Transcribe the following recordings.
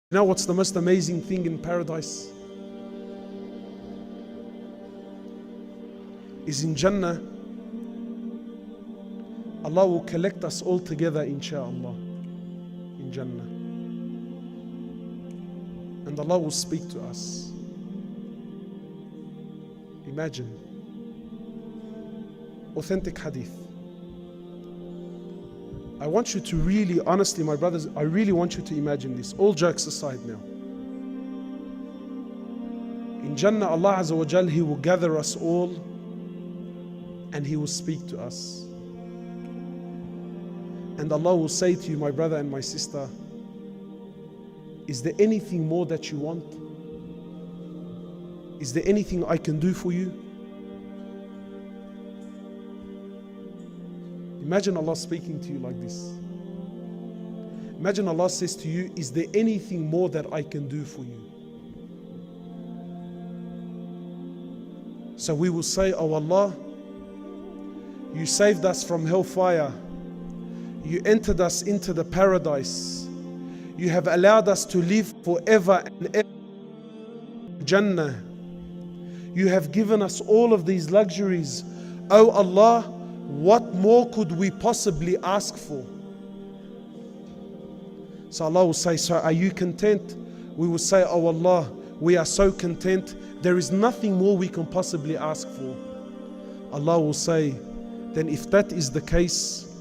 You know what's the most amazing thing in paradise? Is in Jannah, Allah will collect us all together, insha'Allah, in Jannah. And Allah will speak to us. Imagine. Authentic hadith. I want you to really, honestly, my brothers, I really want you to imagine this. All jokes aside now. In Jannah, Allah Azza wa Jal, He will gather us all and He will speak to us. And Allah will say to you, my brother and my sister, is there anything more that you want? Is there anything I can do for you? Imagine Allah speaking to you like this. Imagine Allah says to you, is there anything more that I can do for you? So we will say, oh Allah, you saved us from hellfire. You entered us into the paradise. You have allowed us to live forever and ever in Jannah. You have given us all of these luxuries. Oh Allah, what more could we possibly ask for? So Allah will say, so are you content? We will say, oh Allah, we are so content. There is nothing more we can possibly ask for. Allah will say, then if that is the case,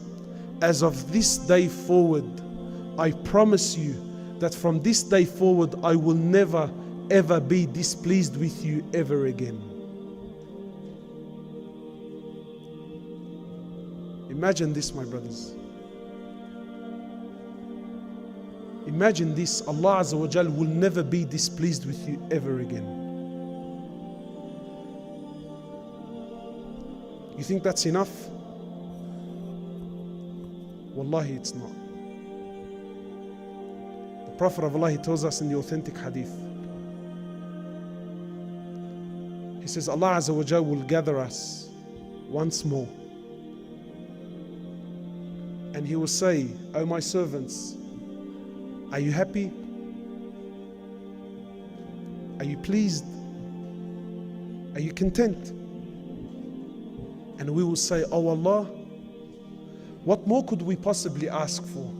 as of this day forward, I promise you that from this day forward, I will never ever be displeased with you ever again. Imagine this, my brothers. Imagine this, Allah Azza wa Jal will never be displeased with you ever again. You think that's enough? Wallahi, it's not. The Prophet of Allah, he tells us in the authentic hadith. He says, Allah Azza wa Jal will gather us once more. And He will say, oh my servants, are you happy? Are you pleased? Are you content? And we will say, oh Allah, what more could we possibly ask for?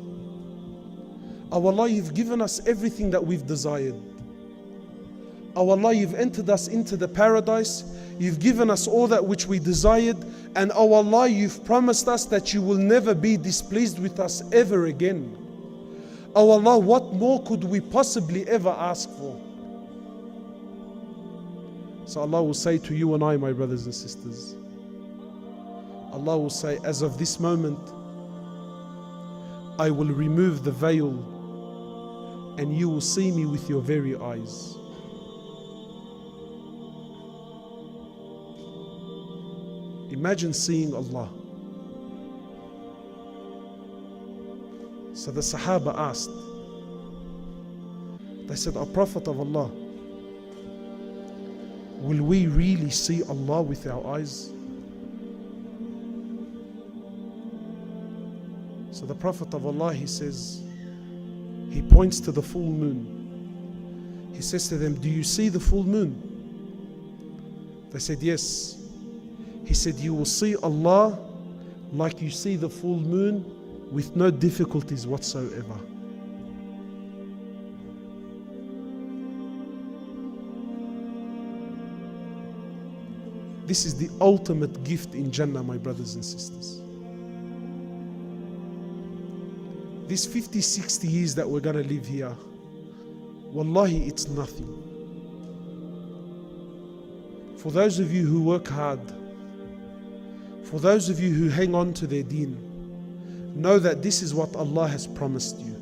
Oh Allah, you've given us everything that we've desired. Oh Allah, you've entered us into the paradise. You've given us all that which we desired. And oh Allah, you've promised us that you will never be displeased with us ever again. Oh Allah, what more could we possibly ever ask for? So Allah will say to you and I, my brothers and sisters, Allah will say, as of this moment, I will remove the veil and you will see me with your very eyes. Imagine seeing Allah. So the Sahaba asked, they said, O Prophet of Allah, will we really see Allah with our eyes? So the Prophet of Allah, he says, he points to the full moon. He says to them, do you see the full moon? They said, yes. He said, you will see Allah like you see the full moon with no difficulties whatsoever. This is the ultimate gift in Jannah, my brothers and sisters. These 50, 60 years that we're going to live here, wallahi, it's nothing. For those of you who work hard, for those of you who hang on to their deen, know that this is what Allah has promised you.